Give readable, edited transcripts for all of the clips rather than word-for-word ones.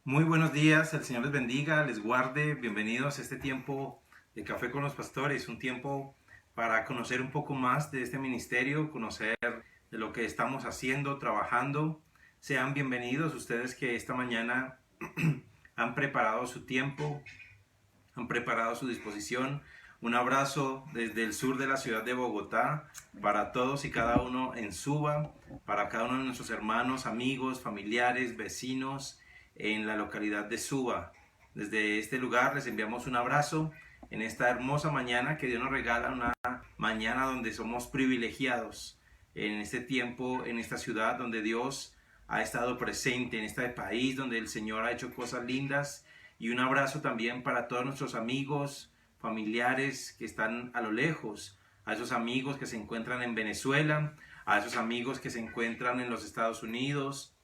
Muy buenos días, el Señor les bendiga, les guarde, bienvenidos a este tiempo de Café con los Pastores, un tiempo para conocer un poco más de este ministerio, conocer de lo que estamos haciendo, trabajando. Sean bienvenidos ustedes que esta mañana han preparado su tiempo, han preparado su disposición. Un abrazo desde el sur de la ciudad de Bogotá para todos y cada uno en Suba, para cada uno de nuestros hermanos, amigos, familiares, vecinos en la localidad de Suba. Desde este lugar les enviamos un abrazo en esta hermosa mañana que Dios nos regala, una mañana donde somos privilegiados en este tiempo, en esta ciudad donde Dios ha estado presente, en este país donde el Señor ha hecho cosas lindas. Y un abrazo también para todos nuestros amigos, familiares que están a lo lejos, a esos amigos que se encuentran en Venezuela, a esos amigos que se encuentran en los Estados Unidos,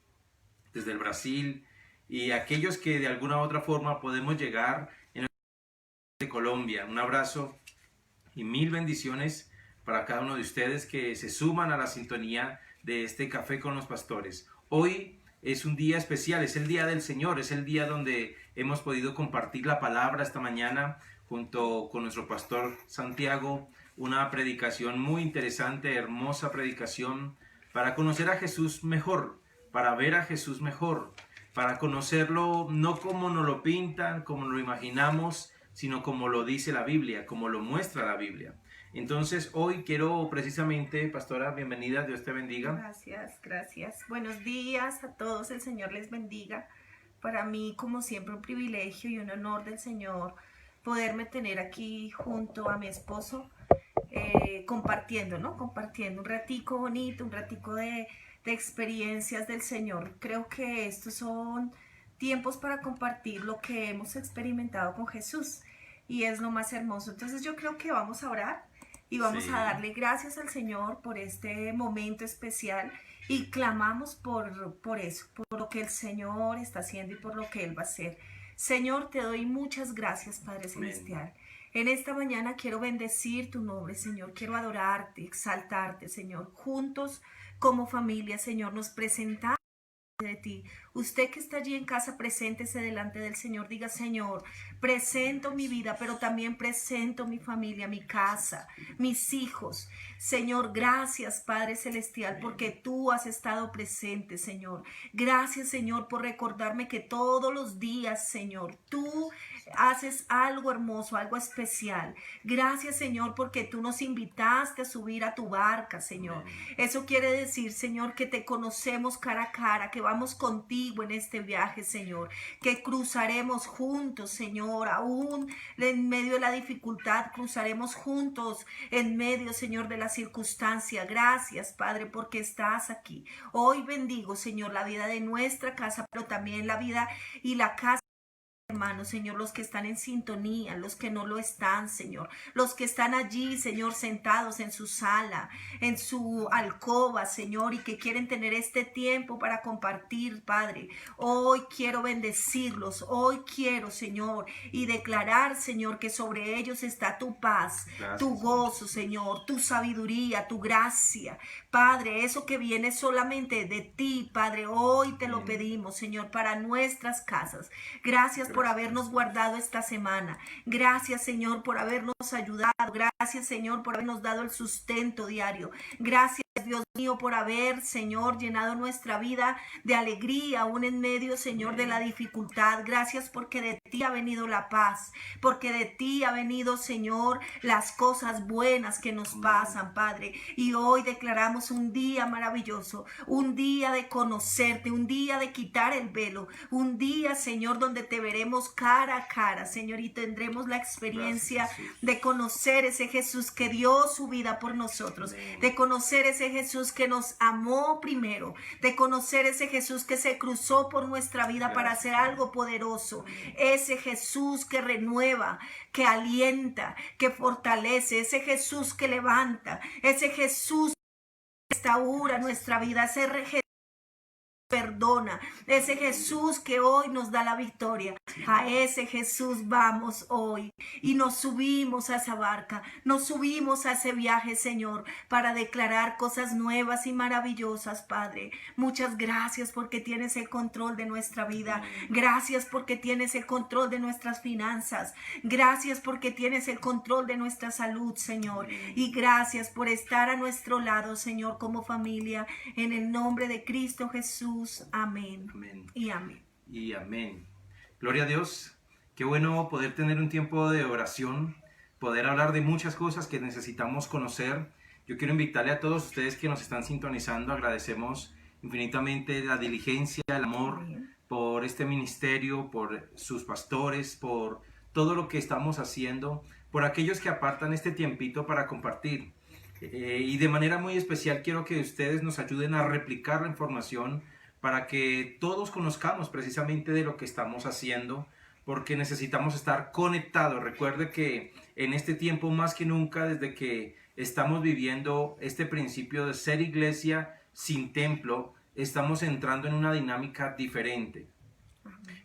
desde el Brasil, y aquellos que de alguna u otra forma podemos llegar en de Colombia. Un abrazo y mil bendiciones para cada uno de ustedes que se suman a la sintonía de este Café con los Pastores. Hoy es un día especial, es el día del Señor, es el día donde hemos podido compartir la palabra esta mañana junto con nuestro pastor Santiago, una predicación muy interesante, hermosa predicación para conocer a Jesús mejor, para ver a Jesús mejor, para conocerlo no como nos lo pintan, como lo imaginamos, sino como lo dice la Biblia, como lo muestra la Biblia. Entonces hoy quiero precisamente, pastora, bienvenida, Dios te bendiga. Gracias, gracias. Buenos días a todos, el Señor les bendiga. Para mí, como siempre, un privilegio y un honor del Señor poderme tener aquí junto a mi esposo, compartiendo, ¿no? Compartiendo un ratico bonito, un ratico de experiencias del Señor. Creo que estos son tiempos para compartir lo que hemos experimentado con Jesús y es lo más hermoso. Entonces yo creo que vamos a orar y vamos a darle gracias al Señor por este momento especial y clamamos por eso, por lo que el Señor está haciendo y por lo que Él va a hacer. Señor, te doy muchas gracias, Padre Celestial. En esta mañana quiero bendecir tu nombre, Señor. Quiero adorarte, exaltarte, Señor. Juntos, como familia, Señor, nos presentamos de ti. Usted que está allí en casa, preséntese delante del Señor. Diga: Señor, presento mi vida, pero también presento mi familia, mi casa, mis hijos. Señor, gracias, Padre Celestial, porque tú has estado presente, Señor. Gracias, Señor, por recordarme que todos los días, Señor, tú haces algo hermoso, algo especial. Gracias, Señor, porque tú nos invitaste a subir a tu barca, Señor. Eso quiere decir, Señor, que te conocemos cara a cara, que vamos contigo en este viaje, Señor, que cruzaremos juntos, Señor, aún en medio de la dificultad, cruzaremos juntos en medio, Señor, de la circunstancia. Gracias, Padre, porque estás aquí. Hoy bendigo, Señor, la vida de nuestra casa, pero también la vida y la casa, hermanos, Señor, los que están en sintonía, los que no lo están, Señor, los que están allí, Señor, sentados en su sala, en su alcoba, Señor, y que quieren tener este tiempo para compartir, Padre. Hoy quiero bendecirlos, hoy quiero, Señor, y declarar, Señor, que sobre ellos está tu paz, gracias, tu gozo, Señor, tu sabiduría, tu gracia, Padre, eso que viene solamente de ti, Padre. Hoy te lo pedimos, Señor, para nuestras casas. Gracias por habernos guardado esta semana. Gracias, Señor, por habernos ayudado. Gracias, Señor, por habernos dado el sustento diario. Gracias, Dios mío, por haber, Señor, llenado nuestra vida de alegría, aún en medio, Señor, de la dificultad. Gracias porque de ti ha venido la paz, porque de ti ha venido, Señor, las cosas buenas que nos pasan, Padre. Y hoy declaramos un día maravilloso, un día de conocerte, un día de quitar el velo, un día, Señor, donde te veremos cara a cara, Señor, y tendremos la experiencia de conocer ese Jesús que dio su vida por nosotros, de conocer ese Jesús que nos amó primero, de conocer ese Jesús que se cruzó por nuestra vida para hacer algo poderoso, ese Jesús que renueva, que alienta, que fortalece, ese Jesús que levanta, ese Jesús que restaura nuestra vida, ese Jesús perdón perdona, ese Jesús que hoy nos da la victoria. A ese Jesús vamos hoy y nos subimos a esa barca, nos subimos a ese viaje, Señor, para declarar cosas nuevas y maravillosas, Padre. Muchas gracias porque tienes el control de nuestra vida. Gracias porque tienes el control de nuestras finanzas. Gracias porque tienes el control de nuestra salud, Señor. Y gracias por estar a nuestro lado, Señor, como familia. En el nombre de Cristo Jesús. Amén. Amén. Y amén. Y amén. Gloria a Dios. Qué bueno poder tener un tiempo de oración, poder hablar de muchas cosas que necesitamos conocer. Yo quiero invitarle a todos ustedes que nos están sintonizando. Agradecemos infinitamente la diligencia, el amor por este ministerio, por sus pastores, por todo lo que estamos haciendo, por aquellos que apartan este tiempito para compartir. Y de manera muy especial quiero que ustedes nos ayuden a replicar la información para que todos conozcamos precisamente de lo que estamos haciendo, porque necesitamos estar conectados. Recuerde que en este tiempo más que nunca, desde que estamos viviendo este principio de ser iglesia sin templo, estamos entrando en una dinámica diferente.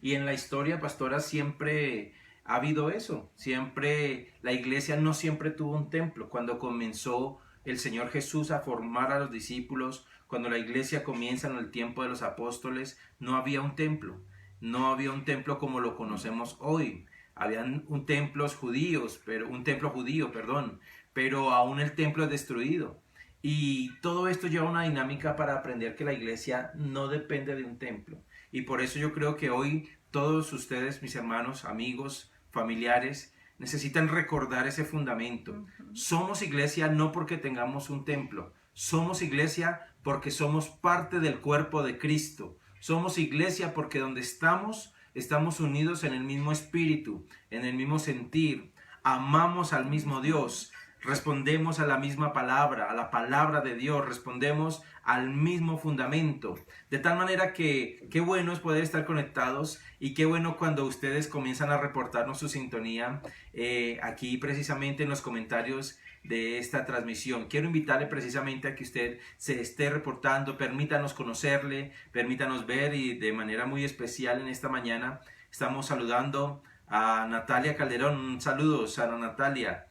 Y en la historia, pastora, siempre ha habido eso. Siempre la iglesia no siempre tuvo un templo. Cuando comenzó el Señor Jesús a formar a los discípulos, cuando la iglesia comienza en el tiempo de los apóstoles, no había un templo. No había un templo como lo conocemos hoy. Habían un templo judío, pero aún el templo es destruido. Y todo esto lleva una dinámica para aprender que la iglesia no depende de un templo. Y por eso yo creo que hoy todos ustedes, mis hermanos, amigos, familiares, necesitan recordar ese fundamento. Somos iglesia no porque tengamos un templo. Somos iglesia porque somos parte del cuerpo de Cristo. Somos iglesia porque donde estamos unidos en el mismo espíritu, en el mismo sentir. Amamos al mismo Dios. Respondemos a la misma palabra, a la palabra de Dios, respondemos al mismo fundamento. De tal manera que qué bueno es poder estar conectados y qué bueno cuando ustedes comienzan a reportarnos su sintonía aquí precisamente en los comentarios de esta transmisión. Quiero invitarle precisamente a que usted se esté reportando, permítanos conocerle, permítanos ver y de manera muy especial en esta mañana estamos saludando a Natalia Calderón. Un saludo, Sara Natalia.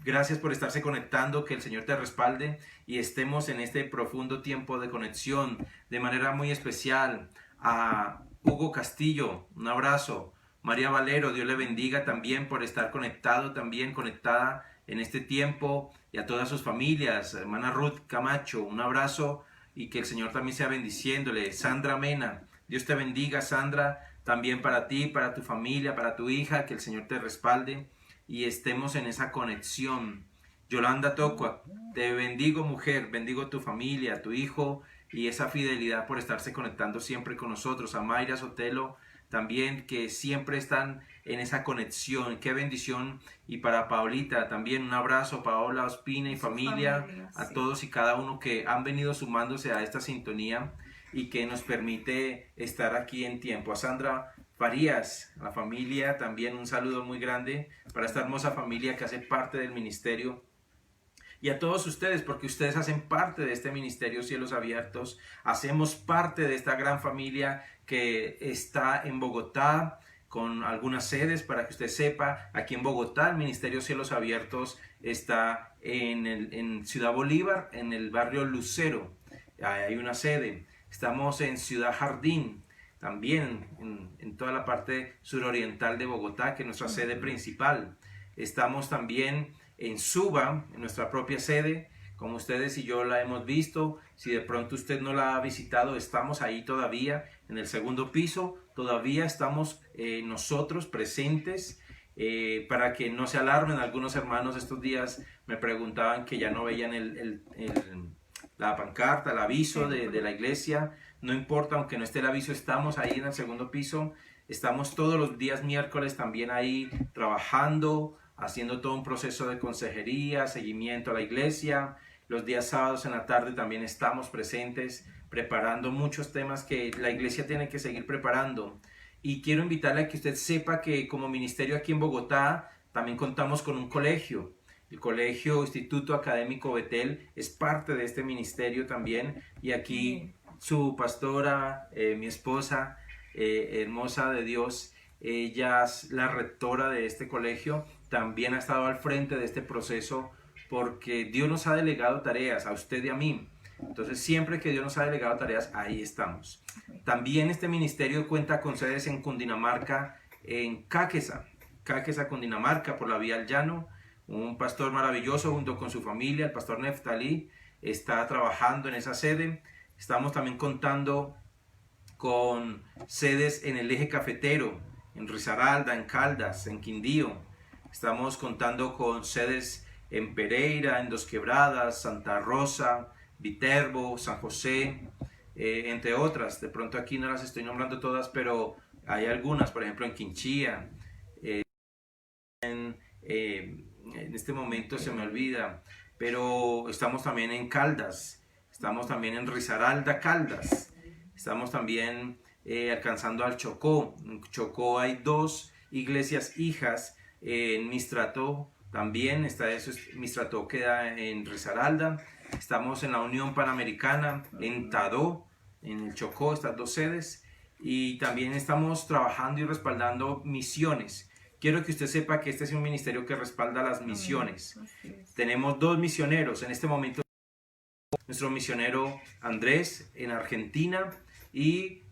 Gracias por estarse conectando, que el Señor te respalde y estemos en este profundo tiempo de conexión. De manera muy especial a Hugo Castillo, un abrazo. María Valero, Dios le bendiga también por estar conectado, también conectada en este tiempo, y a todas sus familias. Hermana Ruth Camacho, un abrazo y que el Señor también sea bendiciéndole. Sandra Mena, Dios te bendiga, Sandra, también para ti, para tu familia, para tu hija, que el Señor te respalde y estemos en esa conexión. Yolanda Tocua, te bendigo, mujer, bendigo tu familia, tu hijo y esa fidelidad por estarse conectando siempre con nosotros. A Mayra Sotelo también, que siempre están en esa conexión. Qué bendición. Y para Paolita también un abrazo, Paola Ospina y familia, a todos y cada uno que han venido sumándose a esta sintonía y que nos permite estar aquí en tiempo. A Sandra Farías, a la familia, también un saludo muy grande para esta hermosa familia que hace parte del ministerio. Y a todos ustedes, porque ustedes hacen parte de este ministerio Cielos Abiertos, hacemos parte de esta gran familia que está en Bogotá, con algunas sedes para que usted sepa. Aquí en Bogotá el ministerio Cielos Abiertos está en Ciudad Bolívar, en el barrio Lucero, hay una sede. Estamos en Ciudad Jardín, también en toda la parte suroriental de Bogotá, que es nuestra sede principal. Estamos también en Suba, en nuestra propia sede, como ustedes y yo la hemos visto. Si de pronto usted no la ha visitado, estamos ahí todavía, en el segundo piso, todavía estamos nosotros presentes, para que no se alarmen. Algunos hermanos estos días me preguntaban que ya no veían la pancarta, el aviso de la iglesia. No importa, aunque no esté el aviso, estamos ahí en el segundo piso. Estamos todos los días miércoles también ahí trabajando, haciendo todo un proceso de consejería, seguimiento a la iglesia. Los días sábados en la tarde también estamos presentes, preparando muchos temas que la iglesia tiene que seguir preparando. Y quiero invitarle a que usted sepa que como ministerio aquí en Bogotá también contamos con un colegio. El Colegio Instituto Académico Betel es parte de este ministerio también, y aquí su pastora, mi esposa, hermosa de Dios. Ella es la rectora de este colegio, también ha estado al frente de este proceso porque Dios nos ha delegado tareas a usted y a mí. Entonces, siempre que Dios nos ha delegado tareas, ahí estamos. También este ministerio cuenta con sedes en Cundinamarca, en Cáqueza, Cundinamarca, por la vía al llano. Un pastor maravilloso junto con su familia, el pastor Neftalí, está trabajando en esa sede. Estamos también contando con sedes en el eje cafetero, en Risaralda, en Caldas, en Quindío. Estamos contando con sedes en Pereira, en Dos Quebradas, Santa Rosa, Viterbo, San José, entre otras. De pronto aquí no las estoy nombrando todas, pero hay algunas, por ejemplo en Quinchía, en este momento se me olvida, pero estamos también en Caldas, estamos también en Risaralda, Caldas, estamos también alcanzando al Chocó. En Chocó hay 2 iglesias hijas, en Mistrató también, Mistrató queda en Risaralda. Estamos en la Unión Panamericana, en Tadó, en el Chocó, estas 2 sedes. Y también estamos trabajando y respaldando misiones. Quiero que usted sepa que este es un ministerio que respalda las misiones. Tenemos 2 misioneros en este momento. Nuestro misionero Andrés en Argentina y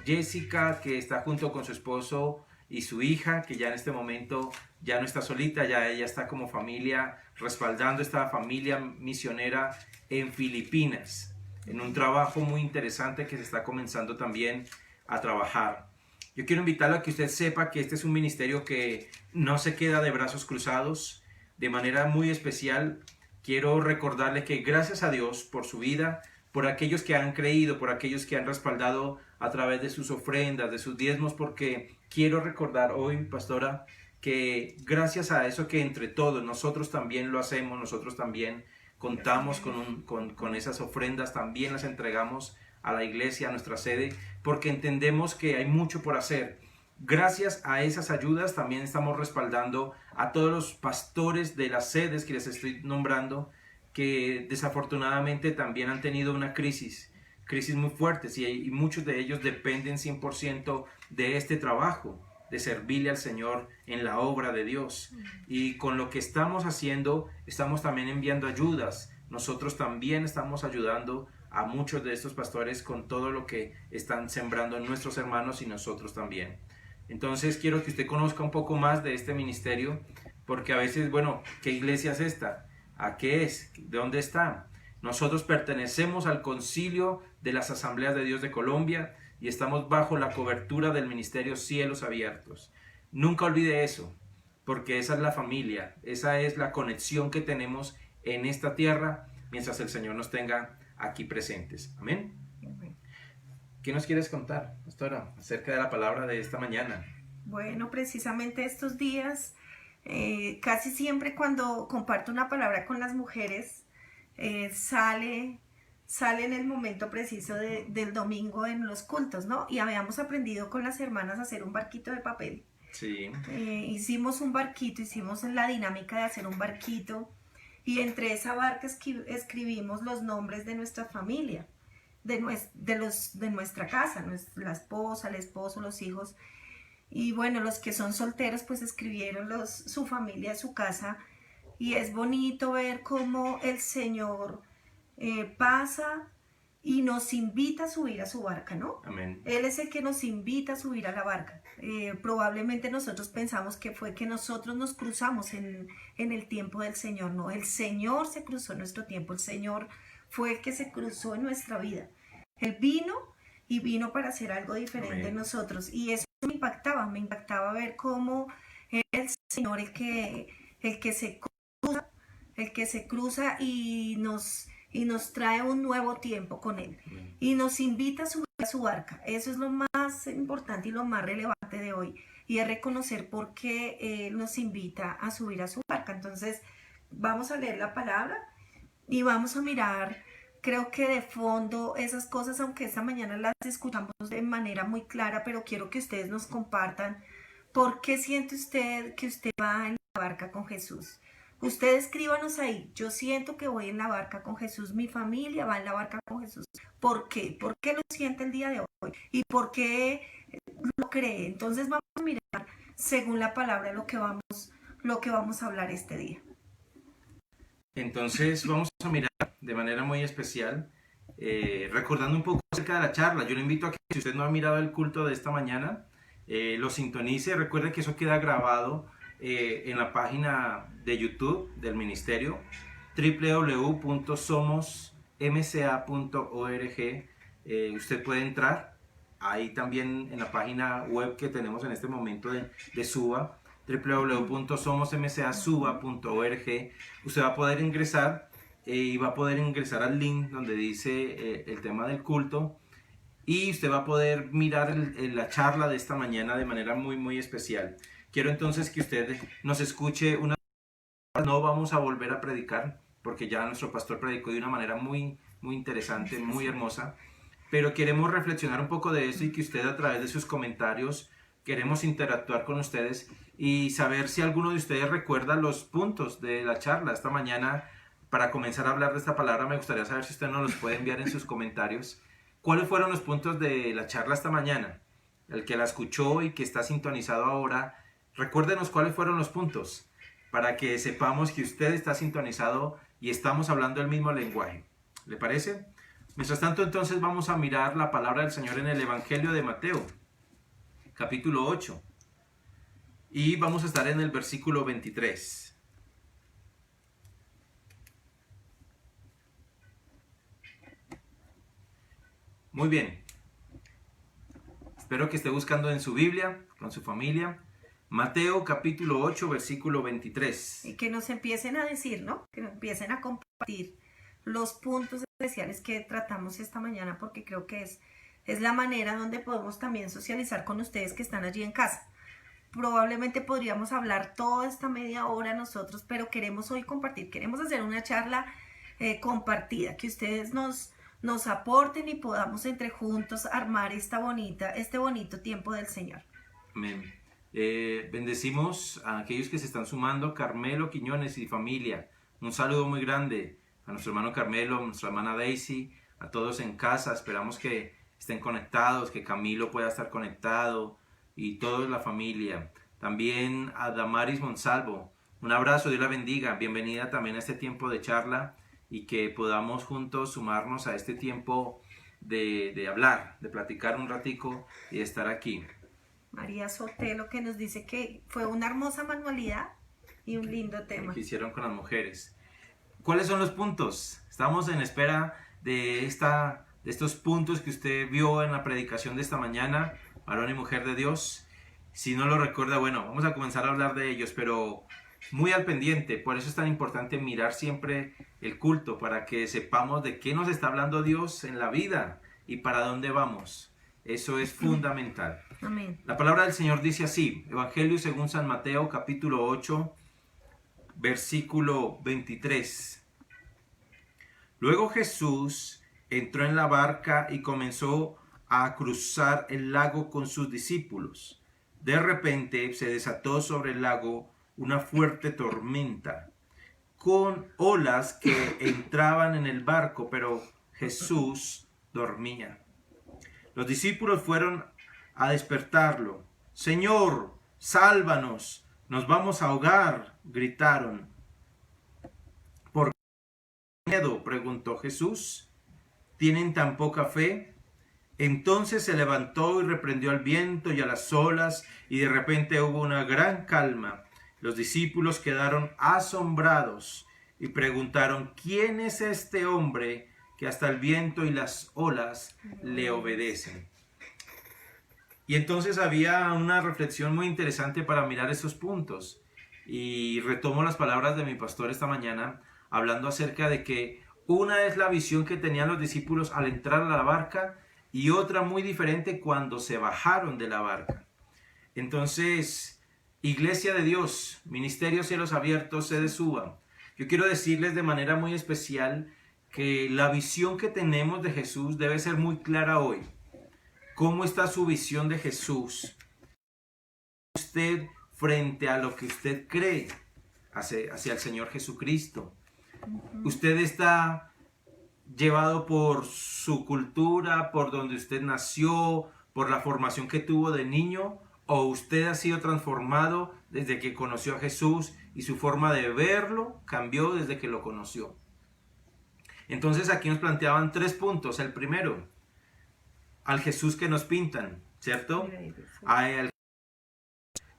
Jessica, que está junto con su esposo y su hija, que ya en este momento ya no está solita, ya ella está como familia, respaldando esta familia misionera en Filipinas, en un trabajo muy interesante que se está comenzando también a trabajar. Yo quiero invitarlo a que usted sepa que este es un ministerio que no se queda de brazos cruzados. De manera muy especial, quiero recordarle que gracias a Dios por su vida, por aquellos que han creído, por aquellos que han respaldado a través de sus ofrendas, de sus diezmos, porque quiero recordar hoy, pastora, que gracias a eso que entre todos nosotros también lo hacemos, nosotros también contamos con esas ofrendas, también las entregamos a la iglesia, a nuestra sede, porque entendemos que hay mucho por hacer. Gracias a esas ayudas también estamos respaldando a todos los pastores de las sedes que les estoy nombrando, que desafortunadamente también han tenido una crisis muy fuertes, y muchos de ellos dependen 100% de este trabajo, de servirle al Señor en la obra de Dios. Y con lo que estamos haciendo, estamos también enviando ayudas. Nosotros también estamos ayudando a muchos de estos pastores con todo lo que están sembrando nuestros hermanos y nosotros también. Entonces quiero que usted conozca un poco más de este ministerio, porque a veces, bueno, ¿qué iglesia es esta? ¿A qué es? ¿De dónde está? Nosotros pertenecemos al Concilio de las Asambleas de Dios de Colombia y estamos bajo la cobertura del Ministerio Cielos Abiertos. Nunca olvide eso, porque esa es la familia, esa es la conexión que tenemos en esta tierra mientras el Señor nos tenga aquí presentes. Amén. ¿Qué nos quieres contar, pastora, acerca de la palabra de esta mañana? Bueno, precisamente estos días, casi siempre cuando comparto una palabra con las mujeres, sale en el momento preciso del domingo en los cultos, ¿no? Y habíamos aprendido con las hermanas a hacer un barquito de papel. Sí. Hicimos un barquito, hicimos la dinámica de hacer un barquito, y entre esa barca escribimos los nombres de nuestra familia, de nuestra casa, la esposa, el esposo, los hijos. Y bueno, los que son solteros pues escribieron su familia, su casa. Y es bonito ver cómo el Señor pasa y nos invita a subir a su barca, ¿no? Amén. Él es el que nos invita a subir a la barca. Probablemente nosotros pensamos que fue que nosotros nos cruzamos en el tiempo del Señor. No, el Señor se cruzó en nuestro tiempo. El Señor fue el que se cruzó en nuestra vida. Él vino para hacer algo diferente. Amén. En nosotros. Y eso me impactaba ver cómo el Señor el que se cruza y nos trae un nuevo tiempo con Él. Amén. Y nos invita a subir a su barca. Eso es lo más importante y lo más relevante de hoy. Y es reconocer por qué Él nos invita a subir a su barca. Entonces, vamos a leer la palabra y vamos a mirar, creo que de fondo, esas cosas, aunque esta mañana las escuchamos de manera muy clara, pero quiero que ustedes nos compartan por qué siente usted que usted va en la barca con Jesús. Usted escríbanos ahí. Yo siento que voy en la barca con Jesús. Mi familia va en la barca con Jesús. ¿Por qué? ¿Por qué lo siente el día de hoy? ¿Y por qué lo cree? Entonces vamos a mirar según la palabra lo que vamos a hablar este día. Entonces vamos a mirar de manera muy especial, recordando un poco acerca de la charla. Yo le invito a que, si usted no ha mirado el culto de esta mañana, lo sintonice. Recuerde que eso queda grabado en la página de YouTube del ministerio, www.somosmca.org. Usted puede entrar ahí también en la página web que tenemos en este momento de Suba, www.somosmcasuba.org. Usted va a poder ingresar y va a poder ingresar al link donde dice el tema del culto, y usted va a poder mirar la charla de esta mañana de manera muy muy especial. Quiero entonces que usted nos escuche una. No vamos a volver a predicar porque ya nuestro pastor predicó de una manera muy muy interesante, muy hermosa, pero queremos reflexionar un poco de esto y que usted, a través de sus comentarios, queremos interactuar con ustedes y saber si alguno de ustedes recuerda los puntos de la charla esta mañana. Para comenzar a hablar de esta palabra, me gustaría saber si usted nos los puede enviar en sus comentarios. ¿Cuáles fueron los puntos de la charla esta mañana? El que la escuchó y que está sintonizado ahora, recuérdenos cuáles fueron los puntos, para que sepamos que usted está sintonizado y estamos hablando el mismo lenguaje. ¿Le parece? Mientras tanto, entonces vamos a mirar la palabra del Señor en el Evangelio de Mateo, capítulo 8. Y vamos a estar en el versículo 23. Muy bien. Espero que esté buscando en su Biblia, con su familia. Mateo capítulo 8, versículo 23. Y que nos empiecen a decir, ¿no? Que nos empiecen a compartir los puntos especiales que tratamos esta mañana, porque creo que es la manera donde podemos también socializar con ustedes que están allí en casa. Probablemente podríamos hablar toda esta media hora nosotros, pero queremos hoy compartir, queremos hacer una charla compartida, que ustedes nos aporten y podamos entre juntos armar este bonito tiempo del Señor. Amén. Bendecimos a aquellos que se están sumando: Carmelo Quiñones y familia. Un saludo muy grande a nuestro hermano Carmelo, a nuestra hermana Daisy, a todos en casa. Esperamos que estén conectados, que Camilo pueda estar conectado y toda la familia. También a Damaris Monsalvo. Un abrazo, Dios la bendiga. Bienvenida también a este tiempo de charla, y que podamos juntos sumarnos a este tiempo de hablar, de platicar un ratico y de estar aquí. María Sotelo, que nos dice que fue una hermosa manualidad y un lindo tema que hicieron con las mujeres. ¿Cuáles son los puntos? Estamos en espera de estos puntos que usted vio en la predicación de esta mañana, varón y mujer de Dios. Si no lo recuerda, bueno, vamos a comenzar a hablar de ellos, pero muy al pendiente. Por eso es tan importante mirar siempre el culto, para que sepamos de qué nos está hablando Dios en la vida y para dónde vamos. Eso es fundamental. Amén. La palabra del Señor dice así: Evangelio según San Mateo, capítulo 8, versículo 23. Luego Jesús entró en la barca y comenzó a cruzar el lago con sus discípulos. De repente se desató sobre el lago una fuerte tormenta, con olas que entraban en el barco, pero Jesús dormía. Los discípulos fueron a despertarlo. «Señor, sálvanos, nos vamos a ahogar», gritaron. «¿Por qué miedo?», preguntó Jesús. «¿Tienen tan poca fe?». Entonces se levantó y reprendió al viento y a las olas, y de repente hubo una gran calma. Los discípulos quedaron asombrados y preguntaron: «¿Quién es este hombre que hasta el viento y las olas le obedecen?». Y entonces había una reflexión muy interesante para mirar esos puntos. Y retomo las palabras de mi pastor esta mañana, hablando acerca de que una es la visión que tenían los discípulos al entrar a la barca, y otra muy diferente cuando se bajaron de la barca. Entonces, Iglesia de Dios, Ministerio Cielos Abiertos, sede Suba, yo quiero decirles de manera muy especial que la visión que tenemos de Jesús debe ser muy clara hoy. ¿Cómo está su visión de Jesús? Usted frente a lo que usted cree. hacia el Señor Jesucristo. Ujú. Usted está llevado por su cultura, por donde usted nació, por la formación que tuvo de niño, o usted ha sido transformado desde que conoció a Jesús y su forma de verlo cambió desde que lo conoció. Entonces aquí nos planteaban 3 puntos. El primero, al Jesús que nos pintan, ¿cierto? Mira, ahí dice. Al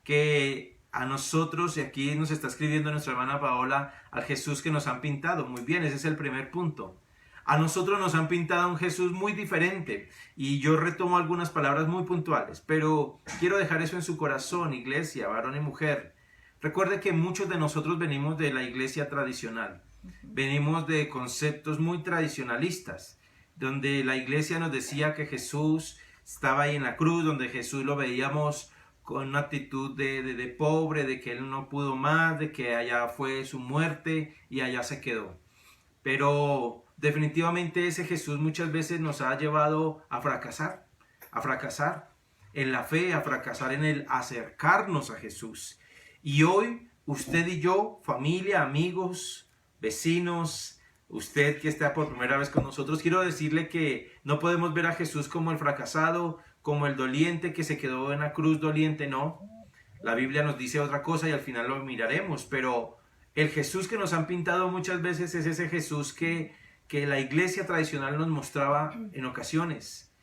que a nosotros, y aquí nos está escribiendo nuestra hermana Paola, al Jesús que nos han pintado. Muy bien, ese es el primer punto. A nosotros nos han pintado un Jesús muy diferente, y yo retomo algunas palabras muy puntuales, pero quiero dejar eso en su corazón, iglesia, varón y mujer. Recuerde que muchos de nosotros venimos de la iglesia tradicional, venimos de conceptos muy tradicionalistas, donde la iglesia nos decía que Jesús estaba ahí en la cruz, donde Jesús lo veíamos con una actitud de pobre, de que él no pudo más, de que allá fue su muerte y allá se quedó. Pero definitivamente ese Jesús muchas veces nos ha llevado a fracasar en la fe, a fracasar en el acercarnos a Jesús. Y hoy usted y yo, familia, amigos, vecinos, usted que está por primera vez con nosotros, quiero decirle que no podemos ver a Jesús como el fracasado, como el doliente que se quedó en la cruz doliente, no. La Biblia nos dice otra cosa y al final lo miraremos, pero el Jesús que nos han pintado muchas veces es ese Jesús que la iglesia tradicional nos mostraba en ocasiones.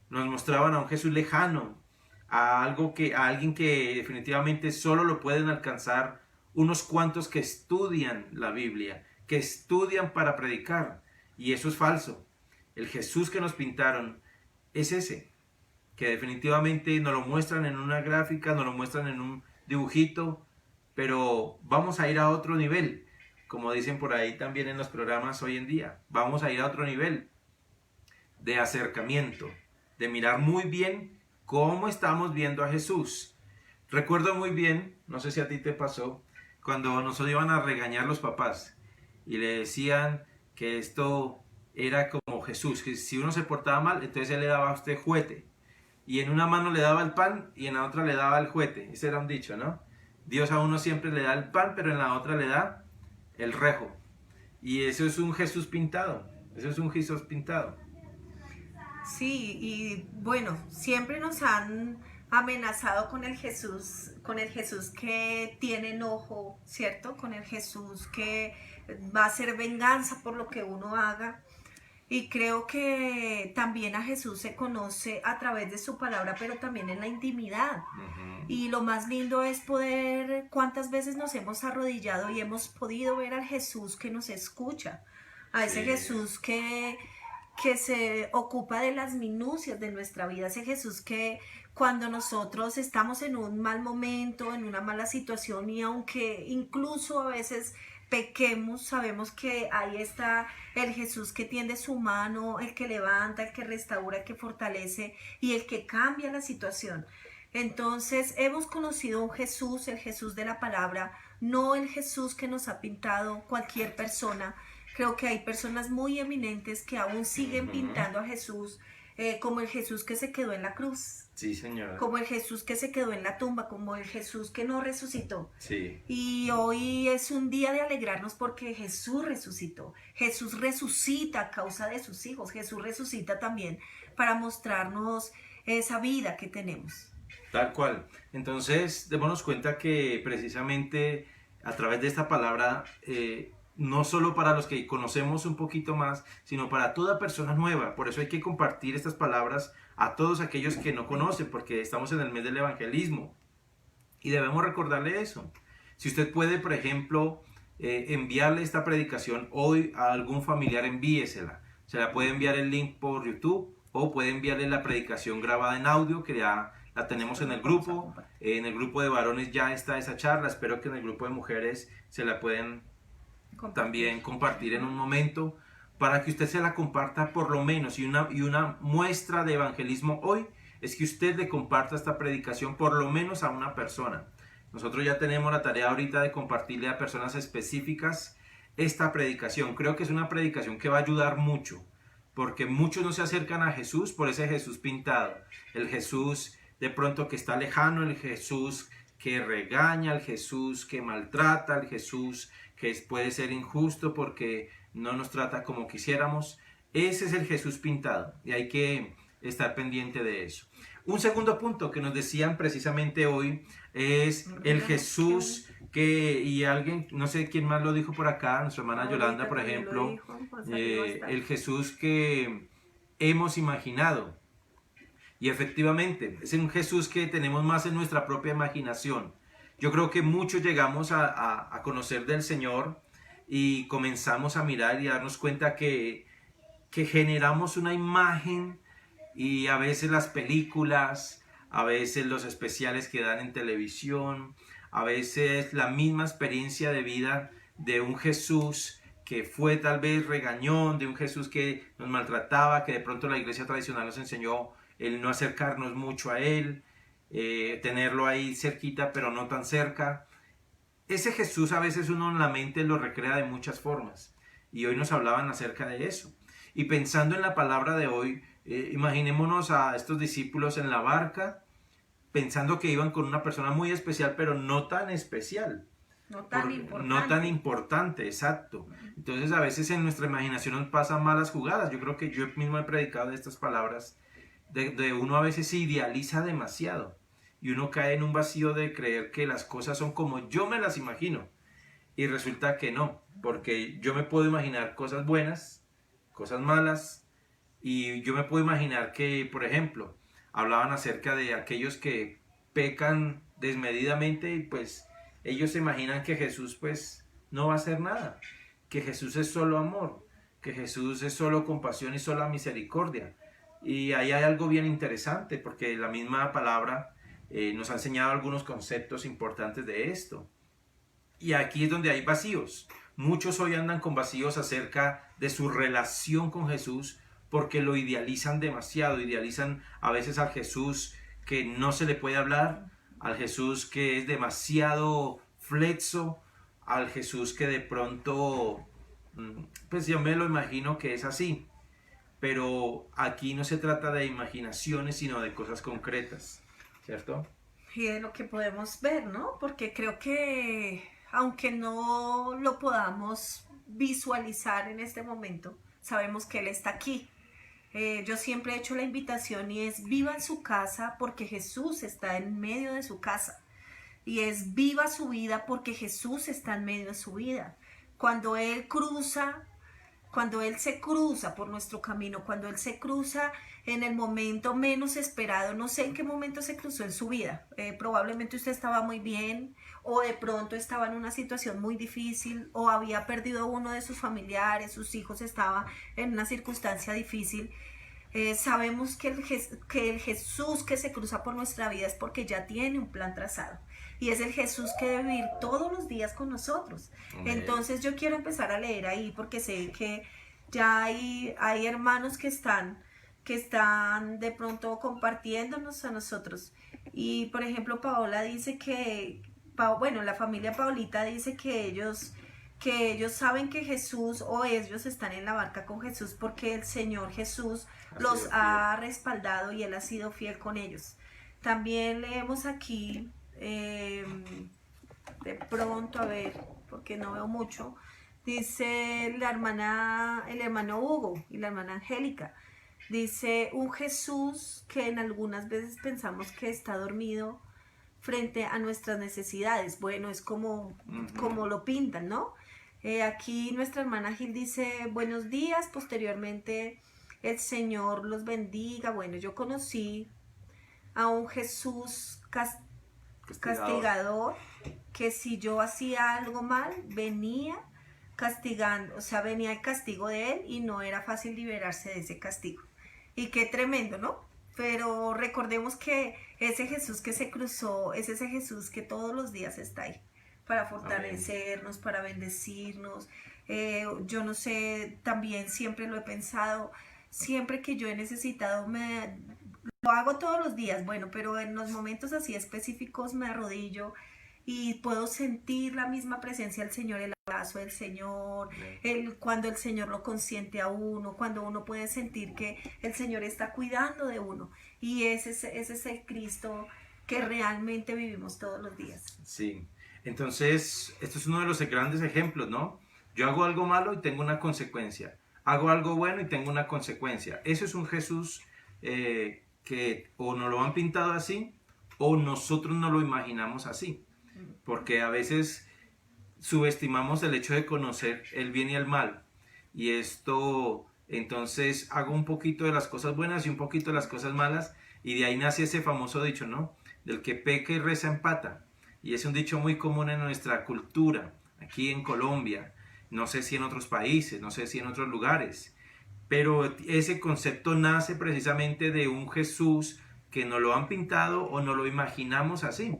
Nos mostraban a un Jesús lejano, a alguien que definitivamente solo lo pueden alcanzar unos cuantos que estudian la Biblia, que estudian para predicar. Y eso es falso. El Jesús que nos pintaron es ese, que definitivamente nos lo muestran en una gráfica, nos lo muestran en un dibujito, pero vamos a ir a otro nivel, como dicen por ahí también en los programas hoy en día. Vamos a ir a otro nivel de acercamiento, de mirar muy bien cómo estamos viendo a Jesús. Recuerdo muy bien, no sé si a ti te pasó, cuando nos iban a regañar los papás y le decían que esto era como Jesús, que si uno se portaba mal, entonces él le daba a usted juguete. Y en una mano le daba el pan y en la otra le daba el juguete. Ese era un dicho, ¿no? Dios a uno siempre le da el pan, pero en la otra le da el rejo. Y eso es un Jesús pintado. Eso es un Jesús pintado. Sí, y bueno, siempre nos han amenazado con el Jesús que tiene enojo, ¿cierto? Con el Jesús que va a hacer venganza por lo que uno haga. Y creo que también a Jesús se conoce a través de su palabra, pero también en la intimidad. Y lo más lindo es poder, cuántas veces nos hemos arrodillado y hemos podido ver al Jesús que nos escucha, a ese Sí. Jesús que se ocupa de las minucias de nuestra vida, ese Jesús que cuando nosotros estamos en un mal momento, en una mala situación, y aunque incluso a veces pequemos, sabemos que ahí está el Jesús que tiende su mano, el que levanta, el que restaura, el que fortalece y el que cambia la situación. Entonces hemos conocido un Jesús, el Jesús de la palabra, no el Jesús que nos ha pintado cualquier persona. Creo que hay personas muy eminentes que aún siguen pintando a Jesús, como el Jesús que se quedó en la cruz, Sí, señora. como el Jesús que se quedó en la tumba, como el Jesús que no resucitó. Sí. Y hoy es un día de alegrarnos porque Jesús resucitó. Jesús resucita a causa de sus hijos. Jesús resucita también para mostrarnos esa vida que tenemos. Tal cual. Entonces, démonos cuenta que precisamente a través de esta palabra, no solo para los que conocemos un poquito más, sino para toda persona nueva. Por eso hay que compartir estas palabras a todos aquellos que no conocen, porque estamos en el mes del evangelismo. Y debemos recordarle eso. Si usted puede, por ejemplo, enviarle esta predicación hoy a algún familiar, envíesela. Se la puede enviar el link por YouTube o puede enviarle la predicación grabada en audio que ya la tenemos en el grupo. En el grupo de varones ya está esa charla. Espero que en el grupo de mujeres se la pueden también compartir en un momento para que usted se la comparta por lo menos. Y una muestra de evangelismo hoy es que usted le comparta esta predicación por lo menos a una persona. Nosotros ya tenemos la tarea ahorita de compartirle a personas específicas esta predicación. Creo que es una predicación que va a ayudar mucho, porque muchos no se acercan a Jesús por ese Jesús pintado, el Jesús de pronto que está lejano, el Jesús que regaña, al Jesús que maltrata, al Jesús que puede ser injusto porque no nos trata como quisiéramos. Ese es el Jesús pintado y hay que estar pendiente de eso. Un segundo punto que nos decían precisamente hoy es el Jesús que, y alguien, no sé quién más lo dijo por acá, nuestra hermana Yolanda, por ejemplo, el Jesús que hemos imaginado. Y efectivamente, es un Jesús que tenemos más en nuestra propia imaginación. Yo creo que muchos llegamos a conocer del Señor y comenzamos a mirar y a darnos cuenta que generamos una imagen y a veces las películas, a veces los especiales que dan en televisión, a veces la misma experiencia de vida de un Jesús que fue tal vez regañón, de un Jesús que nos maltrataba, que de pronto la iglesia tradicional nos enseñó el no acercarnos mucho a Él, tenerlo ahí cerquita pero no tan cerca. Ese Jesús a veces uno en la mente lo recrea de muchas formas y hoy nos hablaban acerca de eso. Y pensando en la palabra de hoy, imaginémonos a estos discípulos en la barca, pensando que iban con una persona muy especial, pero no tan especial. No tan importante. No tan importante, exacto. Entonces a veces en nuestra imaginación nos pasan malas jugadas. Yo creo que yo mismo he predicado de estas palabras, de uno a veces se idealiza demasiado y uno cae en un vacío de creer que las cosas son como yo me las imagino y resulta que no, porque yo me puedo imaginar cosas buenas, cosas malas, y yo me puedo imaginar que, por ejemplo, hablaban acerca de aquellos que pecan desmedidamente y pues ellos se imaginan que Jesús pues no va a hacer nada, que Jesús es solo amor, que Jesús es solo compasión y sola misericordia. Y ahí hay algo bien interesante porque la misma palabra nos ha enseñado algunos conceptos importantes de esto. Y aquí es donde hay vacíos. Muchos hoy andan con vacíos acerca de su relación con Jesús porque lo idealizan demasiado. Idealizan a veces al Jesús que no se le puede hablar, al Jesús que es demasiado flexo, al Jesús que de pronto, pues yo me lo imagino que es así. Pero aquí no se trata de imaginaciones, sino de cosas concretas, ¿cierto? Y de lo que podemos ver, ¿no? Porque creo que aunque no lo podamos visualizar en este momento, sabemos que Él está aquí. Yo siempre he hecho la invitación y es viva en su casa porque Jesús está en medio de su casa. Y es viva su vida porque Jesús está en medio de su vida. Cuando Él se cruza por nuestro camino, cuando Él se cruza en el momento menos esperado, no sé en qué momento se cruzó en su vida, probablemente usted estaba muy bien o de pronto estaba en una situación muy difícil o había perdido a uno de sus familiares, sus hijos estaba en una circunstancia difícil. Sabemos que el Jesús que se cruza por nuestra vida es porque ya tiene un plan trazado y es el Jesús que debe vivir todos los días con nosotros. Amén. Entonces yo quiero empezar a leer ahí porque sé que ya hay hermanos que están de pronto compartiéndonos a nosotros. Y por ejemplo Paola dice la familia Paulita dice que ellos saben que Jesús o ellos están en la barca con Jesús porque el Señor Jesús los ha respaldado y Él ha sido fiel con ellos. También leemos aquí, de pronto, a ver, porque no veo mucho, dice el hermano Hugo y la hermana Angélica, dice un Jesús que en algunas veces pensamos que está dormido frente a nuestras necesidades. Bueno, es como lo pintan, ¿no? Aquí nuestra hermana Gil dice, buenos días, posteriormente el Señor los bendiga. Bueno, yo conocí a un Jesús castigador, que si yo hacía algo mal, venía castigando, o sea, venía el castigo de Él y no era fácil liberarse de ese castigo. Y qué tremendo, ¿no? Pero recordemos que ese Jesús que se cruzó es ese Jesús que todos los días está ahí para fortalecernos, amén, para bendecirnos. Yo no sé, también siempre lo he pensado, siempre que yo he necesitado, lo hago todos los días, bueno, pero en los momentos así específicos me arrodillo y puedo sentir la misma presencia del Señor, el abrazo del Señor, cuando el Señor lo consiente a uno, cuando uno puede sentir que el Señor está cuidando de uno. Y ese es el Cristo que realmente vivimos todos los días. Sí, entonces esto es uno de los grandes ejemplos, ¿no? Yo hago algo malo y tengo una consecuencia. Hago algo bueno y tengo una consecuencia. Eso es un Jesús que o nos lo han pintado así o nosotros no lo imaginamos así. Porque a veces subestimamos el hecho de conocer el bien y el mal. Y esto, entonces, hago un poquito de las cosas buenas y un poquito de las cosas malas. Y de ahí nace ese famoso dicho, ¿no? Del que peca y reza empata. Y es un dicho muy común en nuestra cultura, aquí en Colombia. No sé si en otros países, no sé si en otros lugares. Pero ese concepto nace precisamente de un Jesús que nos lo han pintado o nos lo imaginamos así.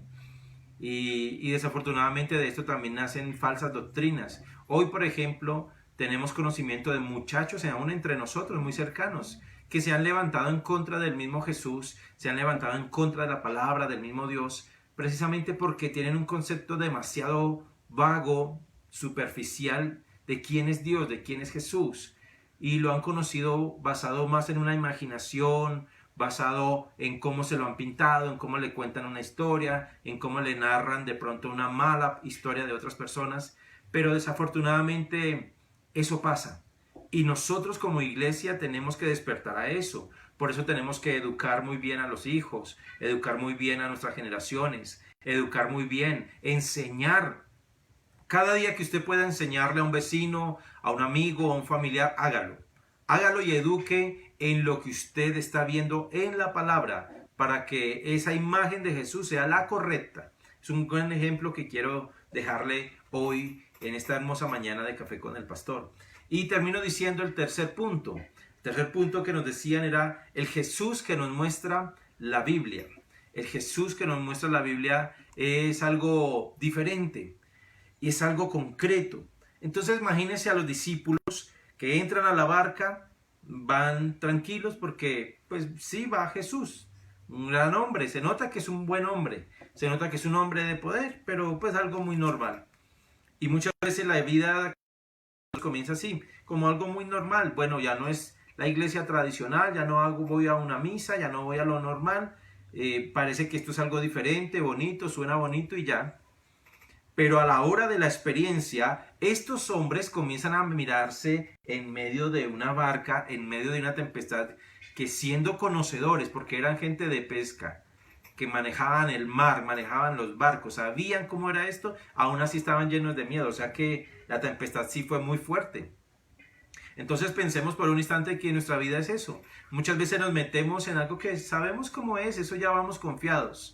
Y desafortunadamente de esto también nacen falsas doctrinas. Hoy, por ejemplo, tenemos conocimiento de muchachos, aún entre nosotros, muy cercanos, que se han levantado en contra del mismo Jesús, se han levantado en contra de la palabra del mismo Dios, precisamente porque tienen un concepto demasiado vago, superficial, de quién es Dios, de quién es Jesús, y lo han conocido basado más en una imaginación, basado en cómo se lo han pintado, en cómo le cuentan una historia, en cómo le narran de pronto una mala historia de otras personas, pero desafortunadamente eso pasa. Y nosotros como iglesia tenemos que despertar a eso. Por eso tenemos que educar muy bien a los hijos, educar muy bien a nuestras generaciones, educar muy bien, enseñar. Cada día que usted pueda enseñarle a un vecino, a un amigo, a un familiar, hágalo. Hágalo y eduque en lo que usted está viendo en la palabra para que esa imagen de Jesús sea la correcta. Es un buen ejemplo que quiero dejarle hoy en esta hermosa mañana de Café con el Pastor. Y termino diciendo el tercer punto. El tercer punto que nos decían era el Jesús que nos muestra la Biblia. El Jesús que nos muestra la Biblia es algo diferente y es algo concreto. Entonces imagínense a los discípulos que entran a la barca, van tranquilos porque pues sí, va Jesús, un gran hombre, se nota que es un buen hombre, se nota que es un hombre de poder, pero pues algo muy normal. Y muchas veces la vida comienza así, como algo muy normal. Bueno, ya no es la iglesia tradicional, ya no voy a una misa, ya no voy a lo normal, parece que esto es algo diferente, bonito, suena bonito y ya. Pero a la hora de la experiencia, estos hombres comienzan a mirarse en medio de una barca, en medio de una tempestad, que siendo conocedores, porque eran gente de pesca, que manejaban el mar, manejaban los barcos, sabían cómo era esto, aún así estaban llenos de miedo. O sea que la tempestad sí fue muy fuerte. Entonces pensemos por un instante que nuestra vida es eso. Muchas veces nos metemos en algo que sabemos cómo es, eso ya vamos confiados.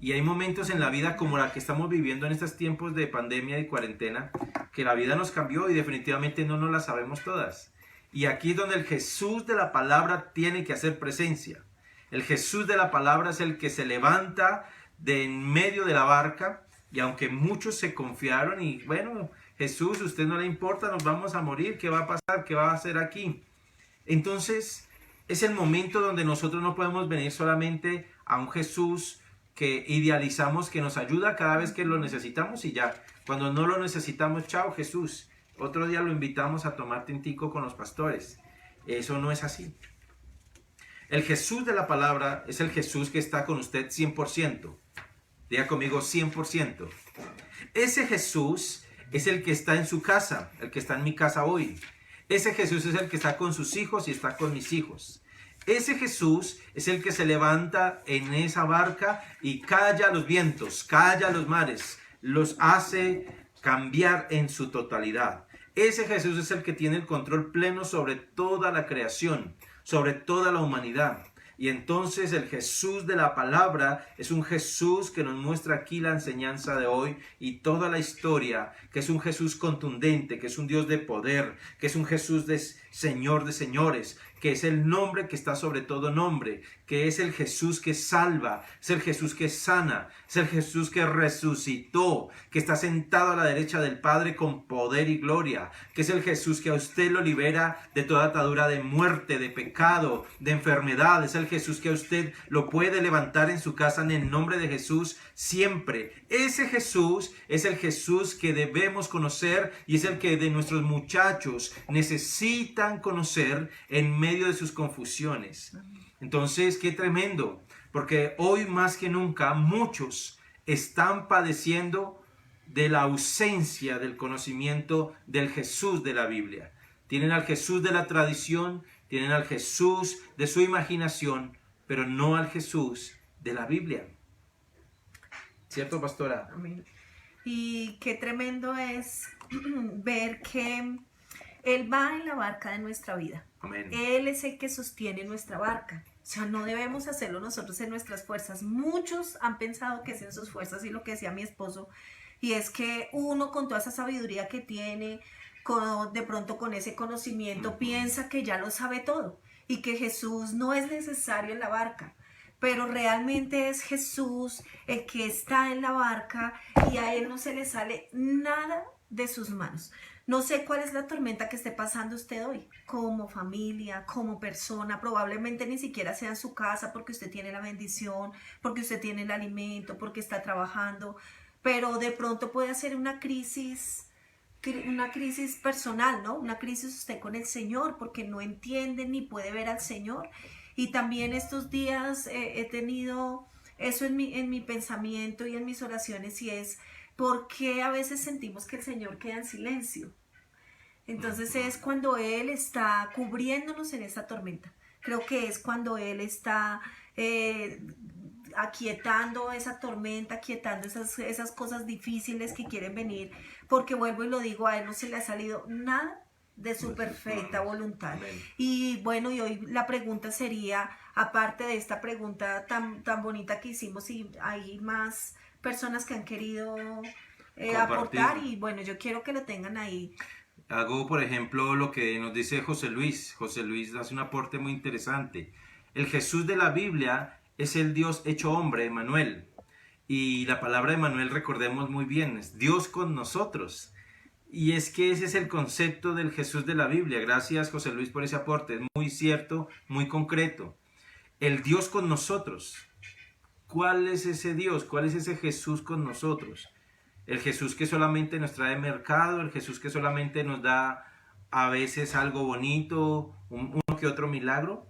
Y hay momentos en la vida como la que estamos viviendo en estos tiempos de pandemia y cuarentena, que la vida nos cambió y definitivamente no nos la sabemos todas. Y aquí es donde el Jesús de la palabra tiene que hacer presencia. El Jesús de la palabra es el que se levanta de en medio de la barca, y aunque muchos se confiaron y bueno, Jesús, a usted no le importa, nos vamos a morir, ¿qué va a pasar? ¿Qué va a hacer aquí? Entonces es el momento donde nosotros no podemos venir solamente a un Jesús que idealizamos, que nos ayuda cada vez que lo necesitamos y ya. Cuando no lo necesitamos, chao Jesús. Otro día lo invitamos a tomar tintico con los pastores. Eso no es así. El Jesús de la palabra es el Jesús que está con usted 100%. Diga conmigo 100%. Ese Jesús es el que está en su casa, el que está en mi casa hoy. Ese Jesús es el que está con sus hijos y está con mis hijos. Ese Jesús es el que se levanta en esa barca y calla los vientos, calla los mares, los hace cambiar en su totalidad. Ese Jesús es el que tiene el control pleno sobre toda la creación, sobre toda la humanidad. Y entonces el Jesús de la palabra es un Jesús que nos muestra aquí la enseñanza de hoy y toda la historia, que es un Jesús contundente, que es un Dios de poder, que es un Jesús de Señor de señores, que es el nombre que está sobre todo nombre, que es el Jesús que salva, es el Jesús que sana, es el Jesús que resucitó, que está sentado a la derecha del Padre con poder y gloria, que es el Jesús que a usted lo libera de toda atadura de muerte, de pecado, de enfermedad, es el Jesús que a usted lo puede levantar en su casa en el nombre de Jesús siempre. Ese Jesús es el Jesús que debemos conocer y es el que de nuestros muchachos necesitan conocer en medio de sus confusiones. Entonces, qué tremendo. porque hoy más que nunca muchos están padeciendo de la ausencia del conocimiento del Jesús de la Biblia. Tienen al Jesús de la tradición, tienen al Jesús de su imaginación, pero no al Jesús de la Biblia. ¿Cierto, pastora? Amén. Y qué tremendo es ver que Él va en la barca de nuestra vida. Amén. Él es el que sostiene nuestra barca. O sea, no debemos hacerlo nosotros en nuestras fuerzas. Muchos han pensado que es en sus fuerzas, y lo que decía mi esposo, y es que uno con toda esa sabiduría que tiene, de pronto con ese conocimiento, piensa que ya lo sabe todo y que Jesús no es necesario en la barca. Pero realmente es Jesús el que está en la barca y a Él no se le sale nada de sus manos. No sé cuál es la tormenta que esté pasando usted hoy, como familia, como persona. Probablemente ni siquiera sea en su casa, porque usted tiene la bendición, porque usted tiene el alimento, porque está trabajando, pero de pronto puede ser una crisis personal, ¿no? Una crisis usted con el Señor, porque no entiende ni puede ver al Señor. Y también estos días he tenido eso en mi pensamiento y en mis oraciones, y es: ¿por qué a veces sentimos que el Señor queda en silencio? Entonces es cuando Él está cubriéndonos en esta tormenta. Creo que es cuando Él está aquietando esa tormenta, aquietando esas cosas difíciles que quieren venir, porque vuelvo y lo digo, a Él no se le ha salido nada de su perfecta voluntad. Amén. Y bueno, y hoy la pregunta sería, aparte de esta pregunta tan bonita que hicimos, si hay más personas que han querido aportar, y bueno, yo quiero que lo tengan ahí. Hago, por ejemplo, lo que nos dice José Luis. José Luis hace un aporte muy interesante. El Jesús de la Biblia es el Dios hecho hombre, Emmanuel. Y la palabra Emmanuel, recordemos muy bien, es Dios con nosotros. Y es que ese es el concepto del Jesús de la Biblia. Gracias, José Luis, por ese aporte. Es muy cierto, muy concreto. El Dios con nosotros. ¿Cuál es ese Dios? ¿Cuál es ese Jesús con nosotros? El Jesús que solamente nos trae mercado, el Jesús que solamente nos da a veces algo bonito, uno que otro milagro.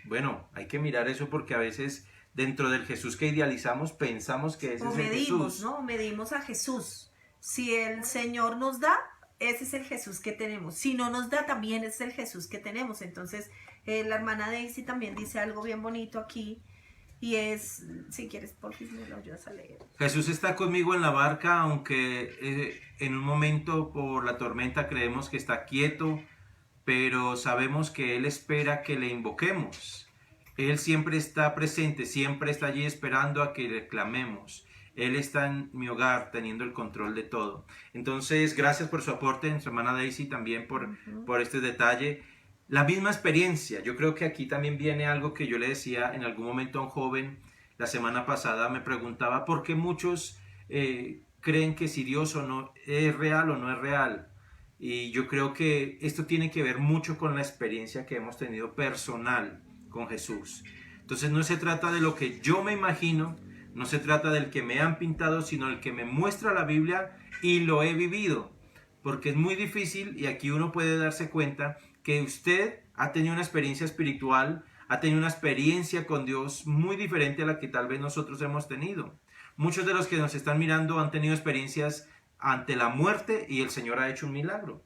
Bueno, hay que mirar eso, porque a veces dentro del Jesús que idealizamos pensamos que ese es el Jesús. ¿No? Medimos a Jesús. Si el Señor nos da, ese es el Jesús que tenemos. Si no nos da, también es el Jesús que tenemos. Entonces, la hermana Daisy también dice algo bien bonito aquí. Y es, si quieres, por fin me lo ayudas a leer. Jesús está conmigo en la barca, aunque en un momento por la tormenta creemos que está quieto, pero sabemos que Él espera que le invoquemos. Él siempre está presente, siempre está allí esperando a que le clamemos. Él está en mi hogar teniendo el control de todo. Entonces, gracias por su aporte, nuestra hermana Daisy, también por este detalle. La misma experiencia, yo creo que aquí también viene algo que yo le decía en algún momento a un joven la semana pasada. Me preguntaba por qué muchos creen que si Dios o no es real o no es real. Y yo creo que esto tiene que ver mucho con la experiencia que hemos tenido personal con Jesús. Entonces no se trata de lo que yo me imagino, no se trata del que me han pintado, sino el que me muestra la Biblia y lo he vivido. Porque es muy difícil, y aquí uno puede darse cuenta que usted ha tenido una experiencia espiritual, ha tenido una experiencia con Dios muy diferente a la que tal vez nosotros hemos tenido. Muchos de los que nos están mirando han tenido experiencias ante la muerte y el Señor ha hecho un milagro,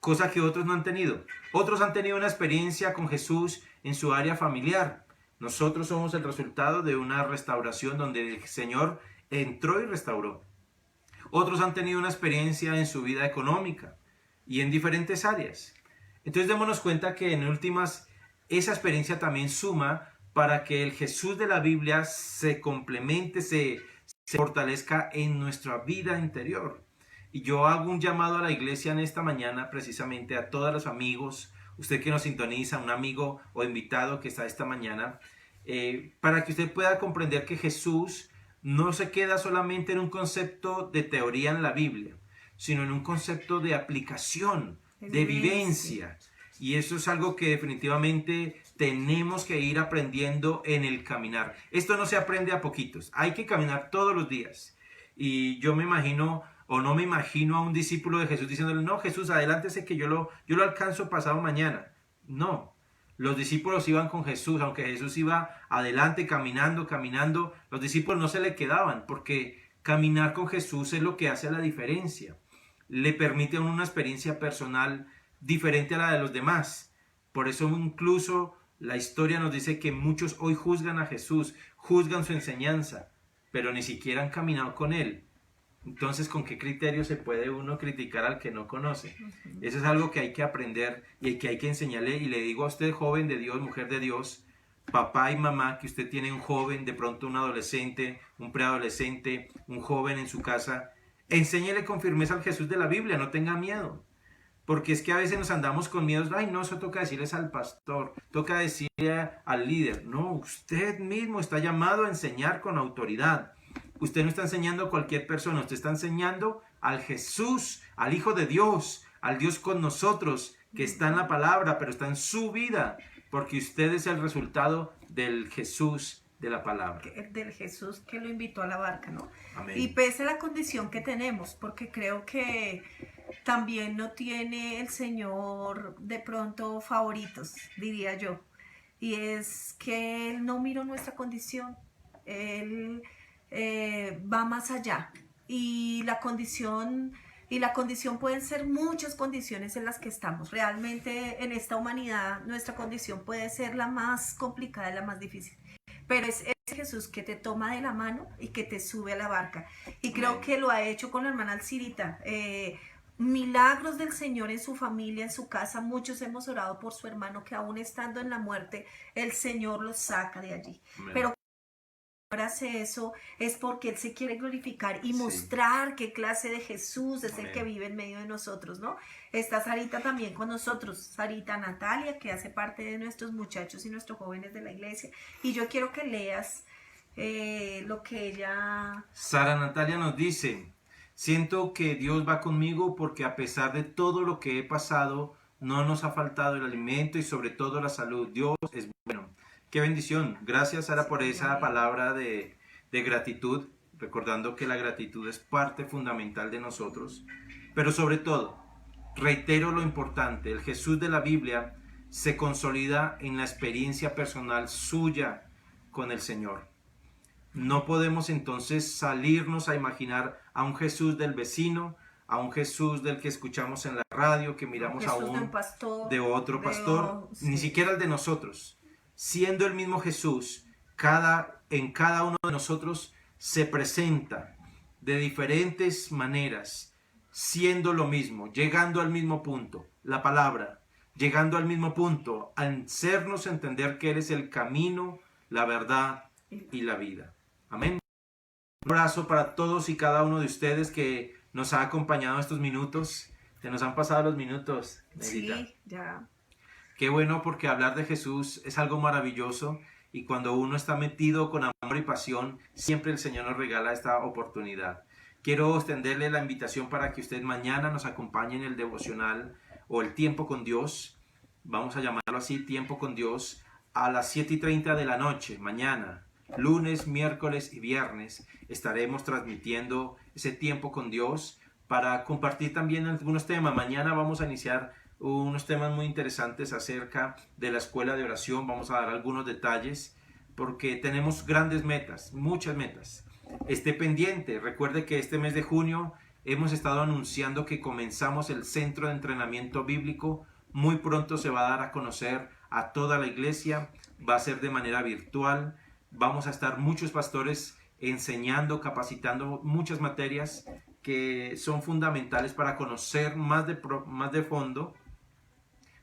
cosa que otros no han tenido. Otros han tenido una experiencia con Jesús en su área familiar. Nosotros somos el resultado de una restauración donde el Señor entró y restauró. Otros han tenido una experiencia en su vida económica y en diferentes áreas. Entonces démonos cuenta que en últimas esa experiencia también suma para que el Jesús de la Biblia se complemente, se fortalezca en nuestra vida interior. Y yo hago un llamado a la iglesia en esta mañana, precisamente a todos los amigos, usted que nos sintoniza, un amigo o invitado que está esta mañana, para que usted pueda comprender que Jesús no se queda solamente en un concepto de teoría en la Biblia, sino en un concepto de aplicación, de vivencia. Y eso es algo que definitivamente tenemos que ir aprendiendo en el caminar. Esto no se aprende a poquitos, hay que caminar todos los días. Y yo me imagino, o no me imagino a un discípulo de Jesús diciéndole: no, Jesús, adelántese que yo lo alcanzo pasado mañana. No, Los discípulos iban con Jesús, aunque Jesús iba adelante caminando, caminando, los discípulos no se le quedaban, porque caminar con Jesús es lo que hace la diferencia. Le permite a uno una experiencia personal diferente a la de los demás. Por eso incluso la historia nos dice que muchos hoy juzgan a Jesús, juzgan su enseñanza, pero ni siquiera han caminado con Él. Entonces, ¿con qué criterio se puede uno criticar al que no conoce? Eso es algo que hay que aprender y que hay que enseñarle. Y le digo a usted, joven de Dios, mujer de Dios, papá y mamá, que usted tiene un joven, de pronto un adolescente, un preadolescente, un joven en su casa, enséñele con firmeza al Jesús de la Biblia, no tenga miedo. Porque es que a veces nos andamos con miedos, ay no, eso toca decirles al pastor, toca decirle al líder. No, usted mismo está llamado a enseñar con autoridad. Usted no está enseñando a cualquier persona, usted está enseñando al Jesús, al Hijo de Dios, al Dios con nosotros, que está en la palabra, pero está en su vida, porque usted es el resultado del Jesús de la palabra. Del Jesús que lo invitó a la barca, ¿no? Amén. Y pese a la condición que tenemos, porque creo que también no tiene el Señor de pronto favoritos, diría yo. Y es que Él no miró nuestra condición, Él va más allá. Y la condición pueden ser muchas condiciones en las que estamos. Realmente en esta humanidad nuestra condición puede ser la más complicada y la más difícil. Pero es Jesús que te toma de la mano y que te sube a la barca. Y creo que lo ha hecho con la hermana Alcirita. Milagros del Señor en su familia, en su casa. Muchos hemos orado por su hermano que aún estando en la muerte, el Señor lo saca de allí. Amén. Pero hace eso es porque Él se quiere glorificar y mostrar qué clase de Jesús es el que vive en medio de nosotros, ¿no? Está Sarita también con nosotros, Sarita Natalia, que hace parte de nuestros muchachos y nuestros jóvenes de la iglesia. Y yo quiero que leas lo que ella... Sara Natalia nos dice: siento que Dios va conmigo porque a pesar de todo lo que he pasado, no nos ha faltado el alimento y sobre todo la salud. Dios es bueno. Qué bendición. Gracias, Sara, por esa palabra de gratitud, recordando que la gratitud es parte fundamental de nosotros. Pero sobre todo, reitero lo importante, el Jesús de la Biblia se consolida en la experiencia personal suya con el Señor. No podemos entonces salirnos a imaginar a un Jesús del vecino, a un Jesús del que escuchamos en la radio, que miramos a un de otro pastor, ni siquiera el de nosotros. Siendo el mismo Jesús, en cada uno de nosotros se presenta de diferentes maneras, siendo lo mismo, llegando al mismo punto, la palabra, llegando al mismo punto, a hacernos entender que Él es el camino, la verdad y la vida. Amén. Un abrazo para todos y cada uno de ustedes que nos ha acompañado estos minutos. Se nos han pasado los minutos, Negrita. Sí, ya. Qué bueno, porque hablar de Jesús es algo maravilloso y cuando uno está metido con amor y pasión, siempre el Señor nos regala esta oportunidad. Quiero extenderle la invitación para que usted mañana nos acompañe en el devocional o el tiempo con Dios. Vamos a llamarlo así, tiempo con Dios, a las 7:30 de la noche, mañana. Lunes, miércoles y viernes estaremos transmitiendo ese tiempo con Dios para compartir también algunos temas. Mañana vamos a iniciar unos temas muy interesantes acerca de la escuela de oración. Vamos a dar algunos detalles porque tenemos grandes metas, muchas metas. Esté pendiente, recuerde que este mes de junio hemos estado anunciando que comenzamos el centro de entrenamiento bíblico. Muy pronto se va a dar a conocer a toda la iglesia, va a ser de manera virtual. Vamos a estar muchos pastores enseñando, capacitando muchas materias que son fundamentales para conocer más de fondo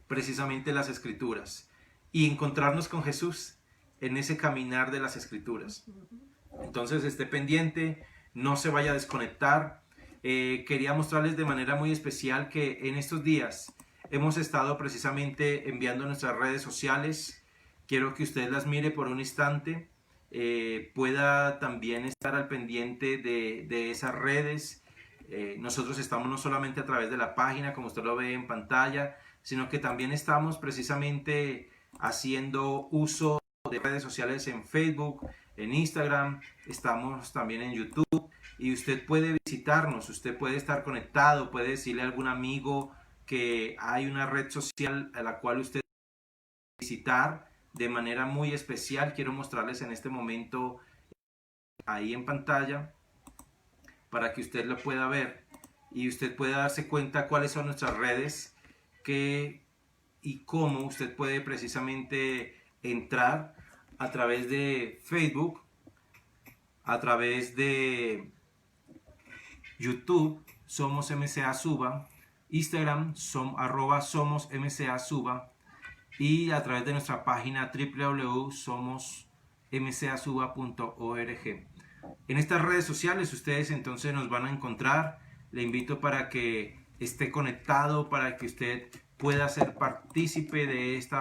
precisamente las Escrituras y encontrarnos con Jesús en ese caminar de las Escrituras. Entonces esté pendiente, no se vaya a desconectar. Quería mostrarles de manera muy especial que en estos días hemos estado precisamente enviando nuestras redes sociales. Quiero que usted las mire por un instante, pueda también estar al pendiente de esas redes. Nosotros estamos no solamente a través de la página, como usted lo ve en pantalla, sino que también estamos precisamente haciendo uso de redes sociales en Facebook, en Instagram, estamos también en YouTube y usted puede visitarnos, usted puede estar conectado, puede decirle a algún amigo que hay una red social a la cual usted visitar de manera muy especial. Quiero mostrarles en este momento ahí en pantalla para que usted lo pueda ver y usted pueda darse cuenta cuáles son nuestras redes y cómo usted puede precisamente entrar a través de Facebook, a través de YouTube, Somos MCA Suba, Instagram, @Somos MCA Suba, y a través de nuestra página www.somosmcasuba.org. En estas redes sociales ustedes entonces nos van a encontrar. Le invito para que esté conectado, para que usted pueda ser partícipe de este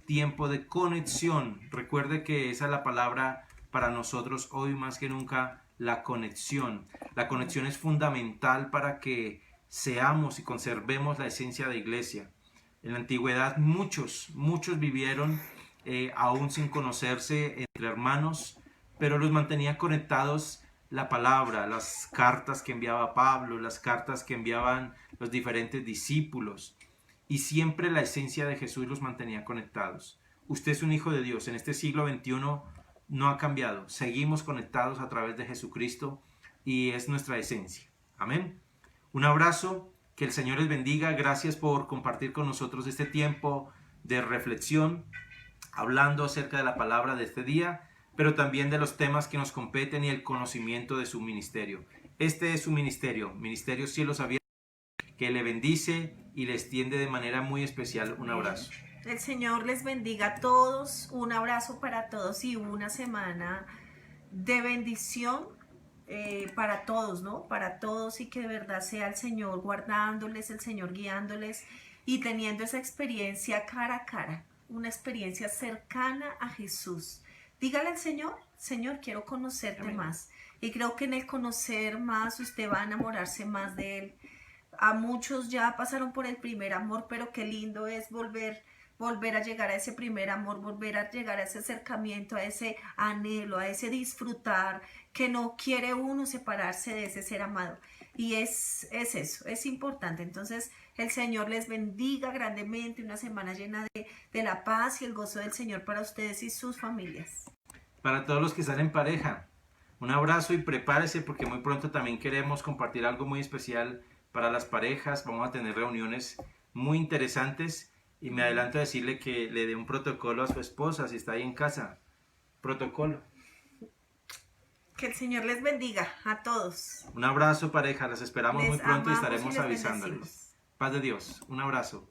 tiempo de conexión. Recuerde que esa es la palabra para nosotros hoy más que nunca, la conexión. La conexión es fundamental para que seamos y conservemos la esencia de iglesia. En la antigüedad muchos vivieron aún sin conocerse entre hermanos, pero los mantenía conectados la palabra, las cartas que enviaba Pablo, las cartas que enviaban los diferentes discípulos, y siempre la esencia de Jesús los mantenía conectados. Usted es un hijo de Dios. En este siglo XXI no ha cambiado. Seguimos conectados a través de Jesucristo y es nuestra esencia. Amén. Un abrazo. Que el Señor les bendiga. Gracias por compartir con nosotros este tiempo de reflexión, hablando acerca de la palabra de este día, pero también de los temas que nos competen y el conocimiento de su ministerio. Este es su ministerio, Ministerio Cielos Abiertos, que le bendice y le extiende de manera muy especial un abrazo. El Señor les bendiga a todos, un abrazo para todos y una semana de bendición para todos, ¿no? Para todos, y que de verdad sea el Señor guardándoles, el Señor guiándoles y teniendo esa experiencia cara a cara, una experiencia cercana a Jesús. Dígale al Señor, Señor, quiero conocerte más. Y creo que en el conocer más usted va a enamorarse más de Él. A muchos ya pasaron por el primer amor, pero qué lindo es volver a llegar a ese primer amor, volver a llegar a ese acercamiento, a ese anhelo, a ese disfrutar, que no quiere uno separarse de ese ser amado. Y es eso, es importante. Entonces, el Señor les bendiga grandemente, una semana llena de la paz y el gozo del Señor para ustedes y sus familias. Para todos los que están en pareja, un abrazo y prepárese porque muy pronto también queremos compartir algo muy especial para las parejas. Vamos a tener reuniones muy interesantes. Y me adelanto a decirle que le dé un protocolo a su esposa si está ahí en casa. Protocolo. Que el Señor les bendiga a todos. Un abrazo, pareja. Las esperamos muy pronto y estaremos y les avisándoles. bendecimos. Paz de Dios. Un abrazo.